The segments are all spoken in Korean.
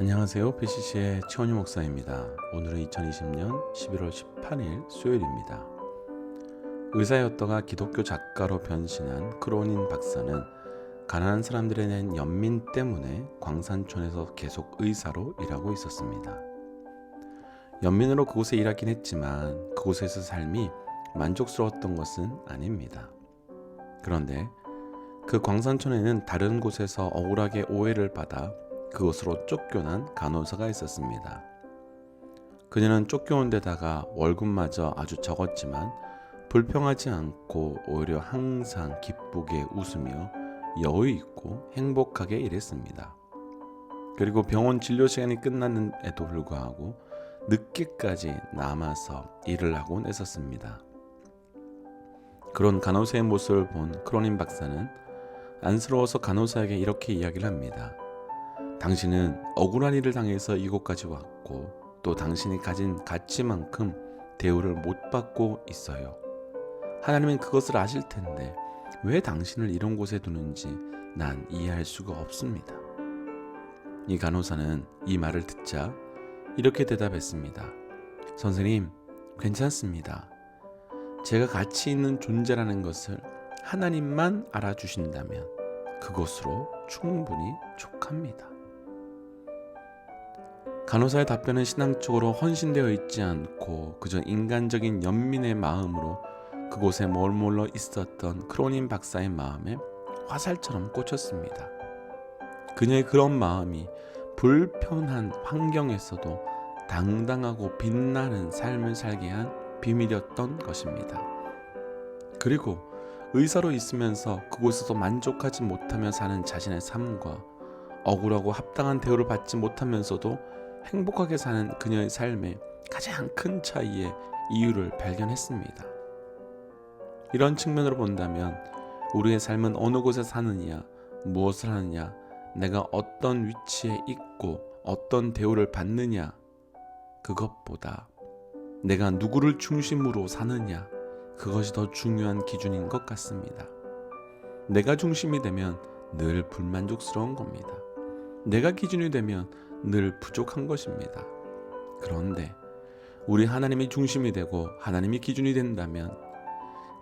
안녕하세요. PCC의 최원희 목사입니다. 오늘은 2020년 11월 18일 수요일입니다. 의사였다가 기독교 작가로 변신한 크로닌 박사는 가난한 사람들에 낸 연민 때문에 광산촌에서 계속 의사로 일하고 있었습니다. 연민으로 그곳에 일하긴 했지만 그곳에서 삶이 만족스러웠던 것은 아닙니다. 그런데 그 광산촌에는 다른 곳에서 억울하게 오해를 받아 그곳으로 쫓겨난 간호사가 있었습니다. 그녀는 쫓겨온 데다가 월급마저 아주 적었지만 불평하지 않고 오히려 항상 기쁘게 웃으며 여유 있고 행복하게 일했습니다. 그리고 병원 진료 시간이 끝났는데도 불구하고 늦게까지 남아서 일을 하곤 했었습니다. 그런 간호사의 모습을 본 크로닌 박사는 안쓰러워서 간호사에게 이렇게 이야기를 합니다. 당신은 억울한 일을 당해서 이곳까지 왔고 또 당신이 가진 가치만큼 대우를 못 받고 있어요. 하나님은 그것을 아실 텐데 왜 당신을 이런 곳에 두는지 난 이해할 수가 없습니다. 이 간호사는 이 말을 듣자 이렇게 대답했습니다. 선생님, 괜찮습니다. 제가 가치 있는 존재라는 것을 하나님만 알아주신다면 그것으로 충분히 족합니다. 간호사의 답변은 신앙적으로 헌신되어 있지 않고 그저 인간적인 연민의 마음으로 그곳에 머물러 있었던 크로닌 박사의 마음에 화살처럼 꽂혔습니다. 그녀의 그런 마음이 불편한 환경에서도 당당하고 빛나는 삶을 살게 한 비밀이었던 것입니다. 그리고 의사로 있으면서 그곳에서 만족하지 못하며 사는 자신의 삶과 억울하고 합당한 대우를 받지 못하면서도 행복하게 사는 그녀의 삶에 가장 큰 차이의 이유를 발견했습니다. 이런 측면으로 본다면 우리의 삶은 어느 곳에 사느냐, 무엇을 하느냐, 내가 어떤 위치에 있고 어떤 대우를 받느냐, 그것보다 내가 누구를 중심으로 사느냐, 그것이 더 중요한 기준인 것 같습니다. 내가 중심이 되면 늘 불만족스러운 겁니다. 내가 기준이 되면 늘 부족한 것입니다. 그런데 우리 하나님이 중심이 되고 하나님이 기준이 된다면,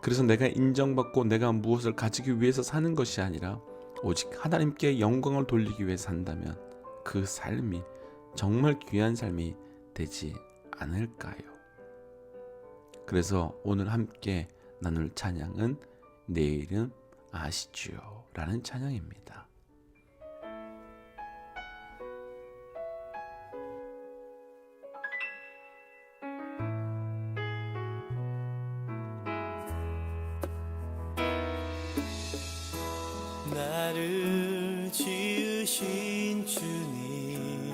그래서 내가 인정받고 내가 무엇을 가지기 위해서 사는 것이 아니라 오직 하나님께 영광을 돌리기 위해 산다면 그 삶이 정말 귀한 삶이 되지 않을까요? 그래서 오늘 함께 나눌 찬양은 내 이름 아시지요 라는 찬양입니다. 나를 지으신 주님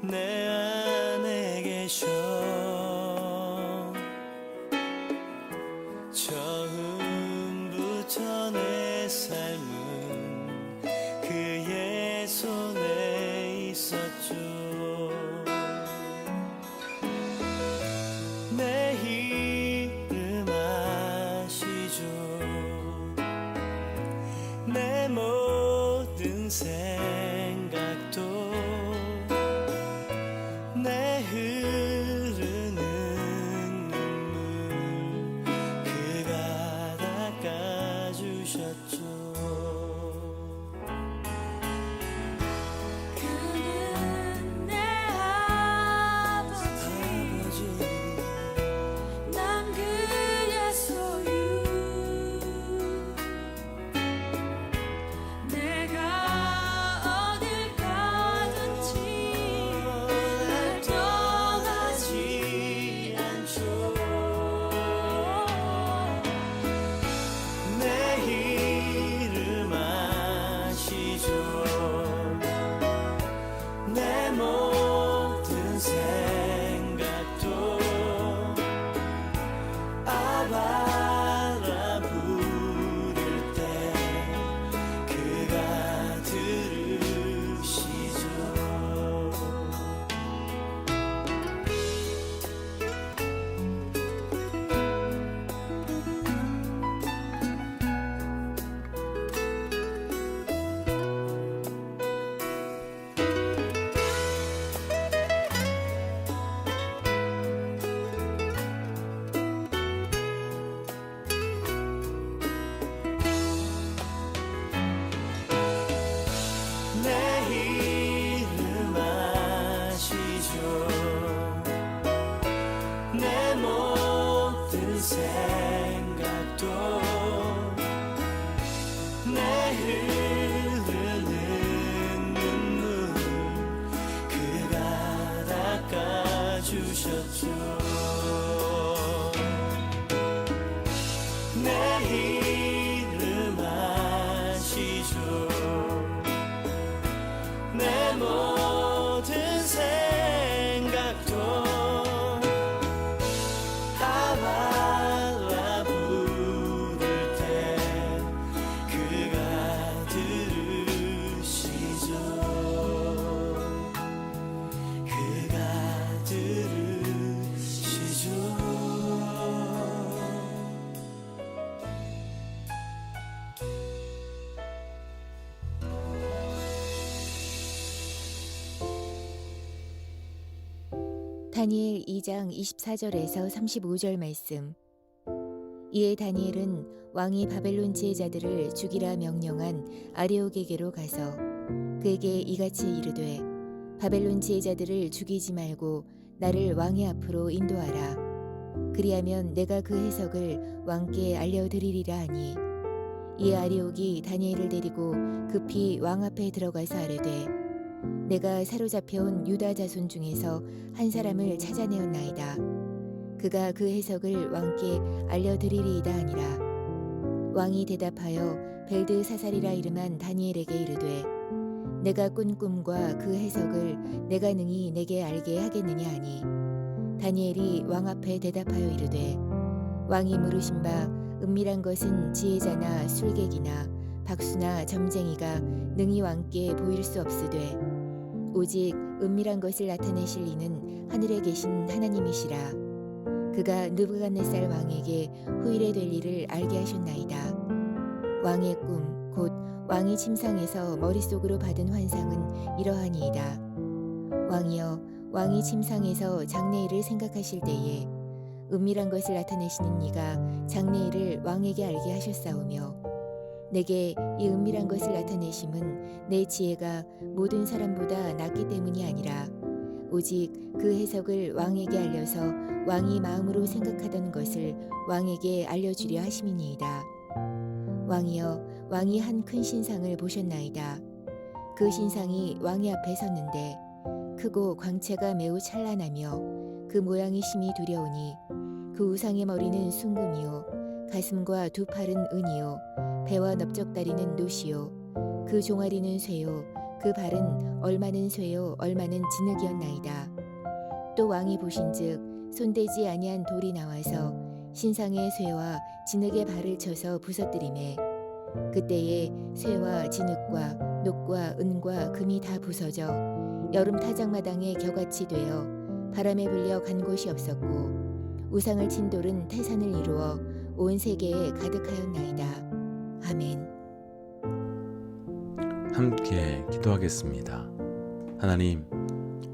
내 안에 계셔 처음부터 내 삶은 그의 손에 있었죠. 내 이름 아시죠. 내 모든 생각도 내 흐르는 눈물 그가 닦아주셨죠. 그는 내 아버지 난 그의 소유 내가 내 흐르는 눈물 그가 닦아주셨죠. 내 이름 아시죠. 내 모든 생각도 아바라 부를 때 그가 들으시죠. 그가 들으시죠. 다니엘 2장 24절에서 35절 말씀. 이에 다니엘은 왕이 바벨론 지혜자들을 죽이라 명령한 아레옥에게로 가서 그에게 이같이 이르되 바벨론 지혜자들을 죽이지 말고 나를 왕의 앞으로 인도하라. 그리하면 내가 그 해석을 왕께 알려드리리라 하니 이에 아레옥이 다니엘을 데리고 급히 왕 앞에 들어가서 아뢰되 내가 사로잡혀온 유다 자손 중에서 한 사람을 찾아내었나이다. 그가 그 해석을 왕께 알려드리리이다 하니라. 왕이 대답하여 벨드사살이라 이름한 다니엘에게 이르되 내가 꾼 꿈과 그 해석을 내가 능히 내게 알게 하겠느냐 하니 다니엘이 왕 앞에 대답하여 이르되 왕이 물으신 바 은밀한 것은 지혜자나 술객이나 박수나 점쟁이가 능히 왕께 보일 수 없으되 오직 은밀한 것을 나타내실 이는 하늘에 계신 하나님이시라. 그가 느부갓네살 왕에게 후일에 될 일을 알게 하셨나이다. 왕의 꿈 곧 왕이 침상에서 머릿속으로 받은 환상은 이러하니이다. 왕이여 왕이 침상에서 장래일을 생각하실 때에 은밀한 것을 나타내시는 이가 장래일을 왕에게 알게 하셨사오며 내게 이 은밀한 것을 나타내심은 내 지혜가 모든 사람보다 낫기 때문이 아니라 오직 그 해석을 왕에게 알려서 왕이 마음으로 생각하던 것을 왕에게 알려주려 하심이니이다. 왕이여 왕이 한 큰 신상을 보셨나이다. 그 신상이 왕의 앞에 섰는데 크고 광채가 매우 찬란하며 그 모양이 심히 두려우니 그 우상의 머리는 순금이요 가슴과 두 팔은 은이요 배와 넓적다리는 노시요 그 종아리는 쇠요 그 발은 얼마는 쇠요 얼마는 진흙이었나이다. 또 왕이 보신즉 손대지 아니한 돌이 나와서 신상의 쇠와 진흙의 발을 쳐서 부서뜨리매 그때에 쇠와 진흙과 녹과 은과 금이 다 부서져 여름 타작마당에 겨같이 되어 바람에 불려 간 곳이 없었고 우상을 친 돌은 태산을 이루어 온 세계에 가득하였나이다. 아멘. 함께 기도하겠습니다. 하나님,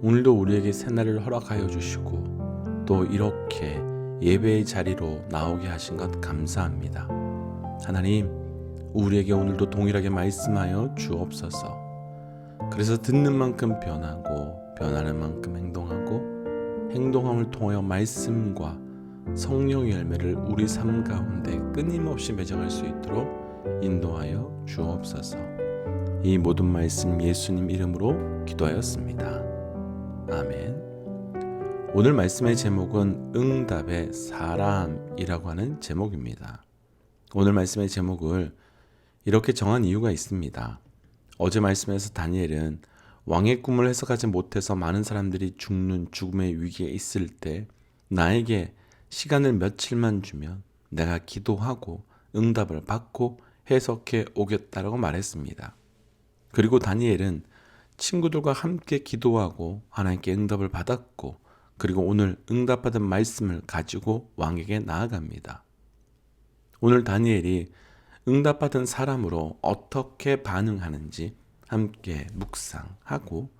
오늘도 우리에게 새날을 허락하여 주시고 또 이렇게 예배의 자리로 나오게 하신 것 감사합니다. 하나님, 우리에게 오늘도 동일하게 말씀하여 주옵소서. 그래서 듣는 만큼 변하고 변하는 만큼 행동하고 행동함을 통하여 말씀과 성령의 열매를 우리 삶 가운데 끊임없이 맺어갈 수 있도록 인도하여 주옵소서. 이 모든 말씀 예수님 이름으로 기도하였습니다. 아멘. 오늘 말씀의 제목은 응답의 사람이라고 하는 제목입니다. 오늘 말씀의 제목을 이렇게 정한 이유가 있습니다. 어제 말씀에서 다니엘은 왕의 꿈을 해석하지 못해서 많은 사람들이 죽는 죽음의 위기에 있을 때 나에게 시간을 며칠만 주면 내가 기도하고 응답을 받고 해석해 오겠다라고 말했습니다. 그리고 다니엘은 친구들과 함께 기도하고 하나님께 응답을 받았고 그리고 오늘 응답받은 말씀을 가지고 왕에게 나아갑니다. 오늘 다니엘이 응답받은 사람으로 어떻게 반응하는지 함께 묵상하고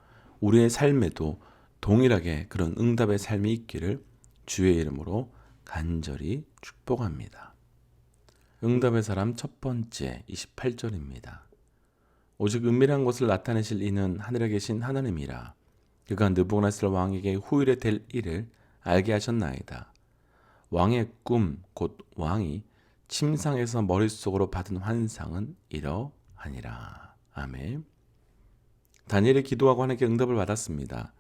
우리의 삶에도 동일하게 그런 응답의 삶이 있기를 주의 이름으로 간절히 축복합니다. 응답의 사람 첫 번째 28절입니다. 오직 은밀한 것을 나타내실 이는 하늘에 계신 하나님이라. 그가 느부갓네살 왕에게 후일에 될 일을 알게 하셨나이다. 왕의 꿈 곧 왕이 침상에서 머릿속으로 받은 환상은 이러하니라. 아멘. 다니엘이 기도하고 하나님께 응답을 받았습니다.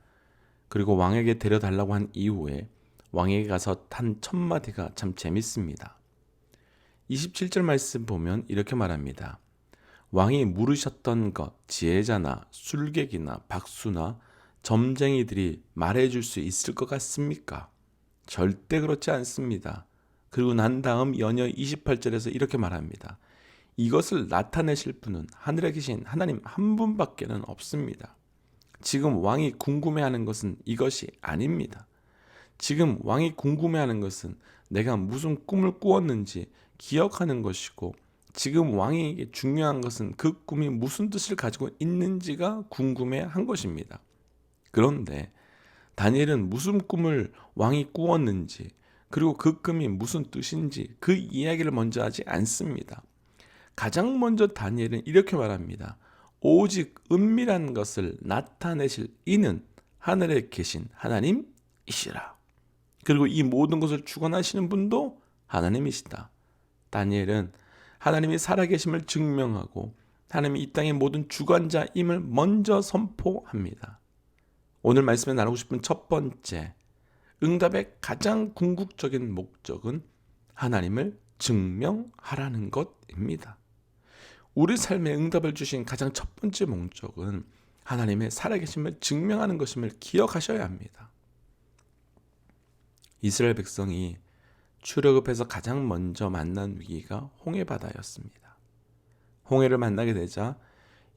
그리고 왕에게 데려달라고 한 이후에 왕에게 가서 한 첫마디가 참 재밌습니다. 27절 말씀 보면 이렇게 말합니다. 왕이 물으셨던 것, 지혜자나 술객이나 박수나 점쟁이들이 말해줄 수 있을 것 같습니까? 절대 그렇지 않습니다. 그리고 난 다음 연여 28절에서 이렇게 말합니다. 이것을 나타내실 분은 하늘에 계신 하나님 한 분밖에는 없습니다. 지금 왕이 궁금해하는 것은 이것이 아닙니다. 지금 왕이 궁금해하는 것은 내가 무슨 꿈을 꾸었는지 기억하는 것이고, 지금 왕에게 중요한 것은 그 꿈이 무슨 뜻을 가지고 있는지가 궁금해한 것입니다. 그런데 다니엘은 무슨 꿈을 왕이 꾸었는지, 그리고 그 꿈이 무슨 뜻인지 그 이야기를 먼저 하지 않습니다. 가장 먼저 다니엘은 이렇게 말합니다. 오직 은밀한 것을 나타내실 이는 하늘에 계신 하나님이시라. 그리고 이 모든 것을 주관하시는 분도 하나님이시다. 다니엘은 하나님이 살아계심을 증명하고 하나님이 이 땅의 모든 주관자임을 먼저 선포합니다. 오늘 말씀에 나누고 싶은 첫 번째, 응답의 가장 궁극적인 목적은 하나님을 증명하라는 것입니다. 우리 삶에 응답을 주신 가장 첫 번째 목적은 하나님의 살아계심을 증명하는 것임을 기억하셔야 합니다. 이스라엘 백성이 출애굽해서 가장 먼저 만난 위기가 홍해바다였습니다. 홍해를 만나게 되자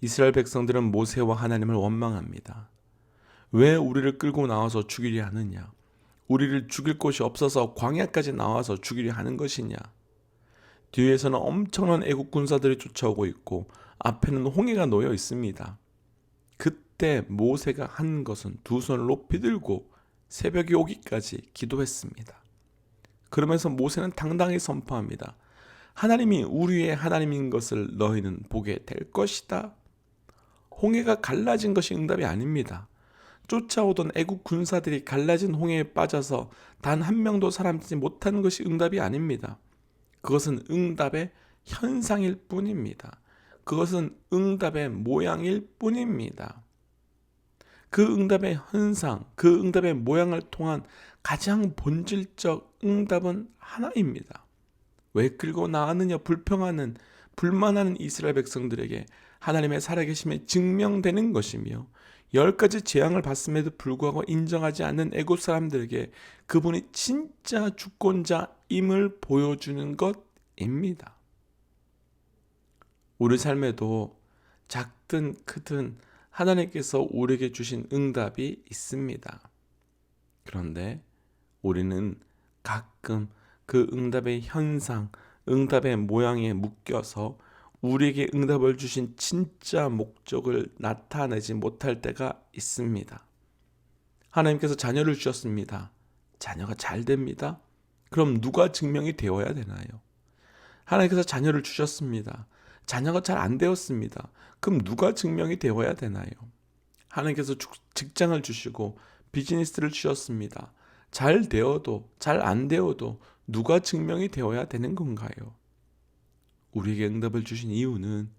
이스라엘 백성들은 모세와 하나님을 원망합니다. 왜 우리를 끌고 나와서 죽이려 하느냐? 우리를 죽일 곳이 없어서 광야까지 나와서 죽이려 하는 것이냐? 뒤에서는 엄청난 애국 군사들이 쫓아오고 있고 앞에는 홍해가 놓여 있습니다. 그때 모세가 한 것은 두 손을 높이 들고 새벽이 오기까지 기도했습니다. 그러면서 모세는 당당히 선포합니다. 하나님이 우리의 하나님인 것을 너희는 보게 될 것이다. 홍해가 갈라진 것이 응답이 아닙니다. 쫓아오던 애국 군사들이 갈라진 홍해에 빠져서 단 한 명도 살아남지 못하는 것이 응답이 아닙니다. 그것은 응답의 현상일 뿐입니다. 그것은 응답의 모양일 뿐입니다. 그 응답의 현상, 그 응답의 모양을 통한 가장 본질적 응답은 하나입니다. 왜 끌고 나왔느냐 불평하는, 불만하는 이스라엘 백성들에게 하나님의 살아계심이 증명되는 것이며 10가지 재앙을 받음에도 불구하고 인정하지 않는 애굽 사람들에게 그분이 진짜 주권자임을 보여주는 것입니다. 우리 삶에도 작든 크든 하나님께서 우리에게 주신 응답이 있습니다. 그런데 우리는 가끔 그 응답의 현상, 응답의 모양에 묶여서 우리에게 응답을 주신 진짜 목적을 나타내지 못할 때가 있습니다. 하나님께서 자녀를 주셨습니다. 자녀가 잘 됩니다. 그럼 누가 증명이 되어야 되나요? 하나님께서 자녀를 주셨습니다. 자녀가 잘 안 되었습니다. 그럼 누가 증명이 되어야 되나요? 하나님께서 직장을 주시고 비즈니스를 주셨습니다. 잘 되어도 잘 안 되어도 누가 증명이 되어야 되는 건가요? 우리에게 응답을 주신 이유는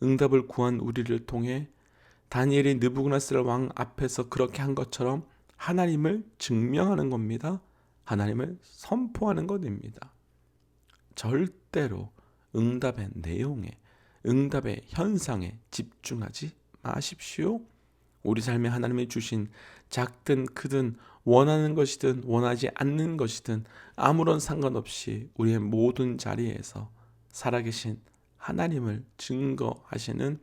응답을 구한 우리를 통해 다니엘이 느부갓네살 왕 앞에서 그렇게 한 것처럼 하나님을 증명하는 겁니다. 하나님을 선포하는 것입니다. 절대로 응답의 내용에, 응답의 현상에 집중하지 마십시오. 우리 삶에 하나님이 주신 작든 크든 원하는 것이든 원하지 않는 것이든 아무런 상관없이 우리의 모든 자리에서 살아계신 하나님을 증거하시는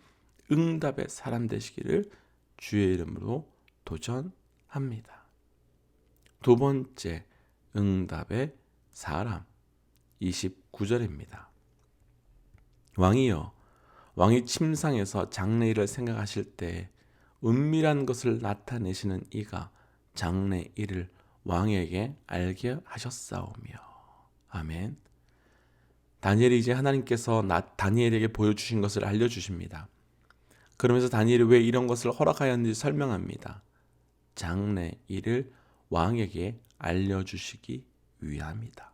응답의 사람 되시기를 주의 이름으로 도전합니다. 두 번째, 응답의 사람 29절입니다. 왕이여, 왕이 침상에서 장래일을 생각하실 때 은밀한 것을 나타내시는 이가 장래일을 왕에게 알게 하셨사오며. 아멘. 다니엘이 이제 하나님께서 다니엘에게 보여주신 것을 알려주십니다. 그러면서 다니엘이 왜 이런 것을 허락하였는지 설명합니다. 장래일을 왕에게 알려주시기 위함이다.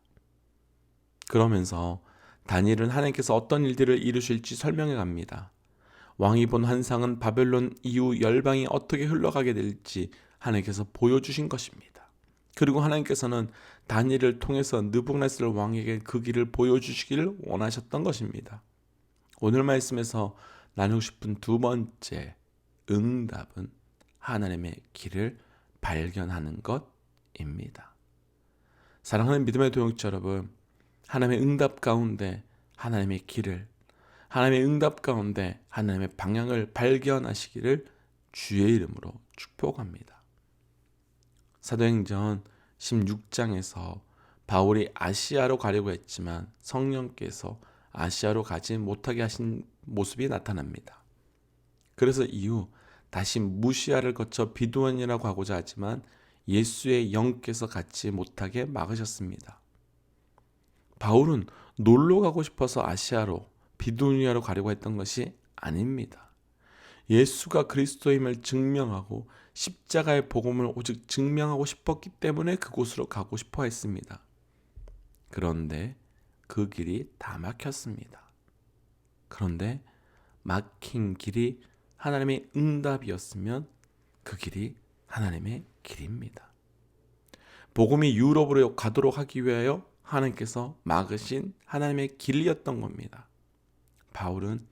그러면서 다니엘은 하나님께서 어떤 일들을 이루실지 설명해 갑니다. 왕이 본 환상은 바벨론 이후 열방이 어떻게 흘러가게 될지 하나님께서 보여주신 것입니다. 그리고 하나님께서는 다니엘을 통해서 느부갓네살 왕에게 그 길을 보여주시기를 원하셨던 것입니다. 오늘 말씀에서 나누고 싶은 두 번째 응답은 하나님의 길을 발견하는 것입니다. 사랑하는 믿음의 동역자 여러분, 하나님의 응답 가운데 하나님의 길을, 하나님의 응답 가운데 하나님의 방향을 발견하시기를 주의 이름으로 축복합니다. 사도행전 16장에서 바울이 아시아로 가려고 했지만 성령께서 아시아로 가지 못하게 하신 모습이 나타납니다. 그래서 이후 다시 무시아를 거쳐 비두원이라고 하고자 하지만 예수의 영께서 같이 못하게 막으셨습니다. 바울은 놀러 가고 싶어서 아시아로 비두니아로 가려고 했던 것이 아닙니다. 예수가 그리스도임을 증명하고 십자가의 복음을 오직 증명하고 싶었기 때문에 그곳으로 가고 싶어 했습니다. 그런데 그 길이 다 막혔습니다. 그런데 막힌 길이 하나님의 응답이었으면 그 길이 하나님의 길입니다. 복음이 유럽으로 가도록 하기 위하여 하나님께서 막으신 하나님의 길이었던 겁니다. 바울은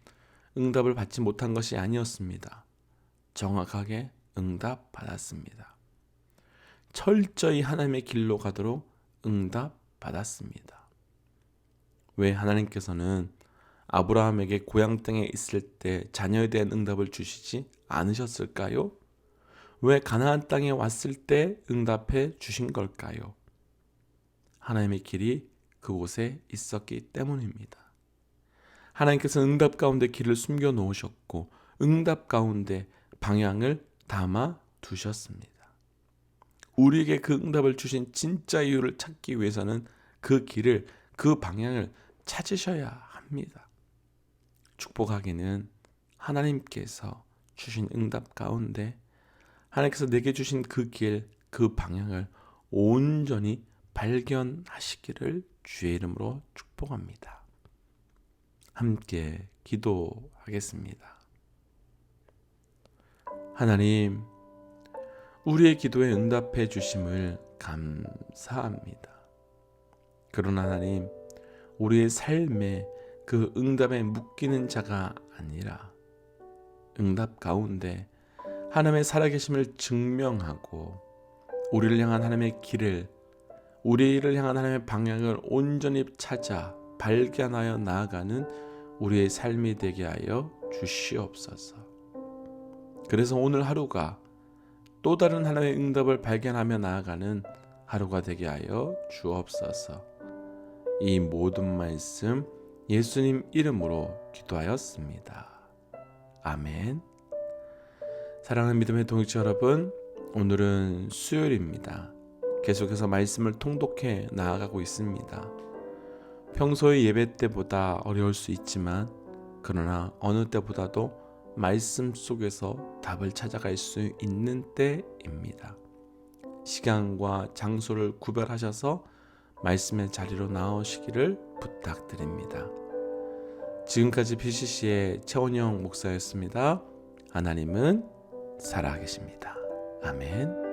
응답을 받지 못한 것이 아니었습니다. 정확하게 응답받았습니다. 철저히 하나님의 길로 가도록 응답받았습니다. 왜 하나님께서는 아브라함에게 고향 땅에 있을 때 자녀에 대한 응답을 주시지 않으셨을까요? 왜 가나안 땅에 왔을 때 응답해 주신 걸까요? 하나님의 길이 그곳에 있었기 때문입니다. 하나님께서 응답 가운데 길을 숨겨 놓으셨고 응답 가운데 방향을 담아 두셨습니다. 우리에게 그 응답을 주신 진짜 이유를 찾기 위해서는 그 길을, 그 방향을 찾으셔야 합니다. 축복하기는 하나님께서 주신 응답 가운데 하나님께서 내게 주신 그 길, 그 방향을 온전히 발견하시기를 주의 이름으로 축복합니다. 함께 기도하겠습니다. 하나님, 우리의 기도에 응답해 주심을 감사합니다. 그러나 하나님, 우리의 삶에 그 응답에 묶이는 자가 아니라 응답 가운데 하나님의 살아계심을 증명하고 우리를 향한 하나님의 길을, 우리를 향한 하나님의 방향을 온전히 찾아 발견하여 나아가는 우리의 삶이 되게 하여 주시옵소서. 그래서 오늘 하루가 또 다른 하나님의 응답을 발견하며 나아가는 하루가 되게 하여 주옵소서. 이 모든 말씀 예수님 이름으로 기도하였습니다. 아멘. 사랑하는 믿음의 동역자 여러분, 오늘은 수요일입니다. 계속해서 말씀을 통독해 나아가고 있습니다. 평소의 예배 때보다 어려울 수 있지만 그러나 어느 때보다도 말씀 속에서 답을 찾아갈 수 있는 때입니다. 시간과 장소를 구별하셔서 말씀의 자리로 나오시기를 부탁드립니다. 지금까지 BCC의 최원영 목사였습니다. 하나님은 살아계십니다. 아멘.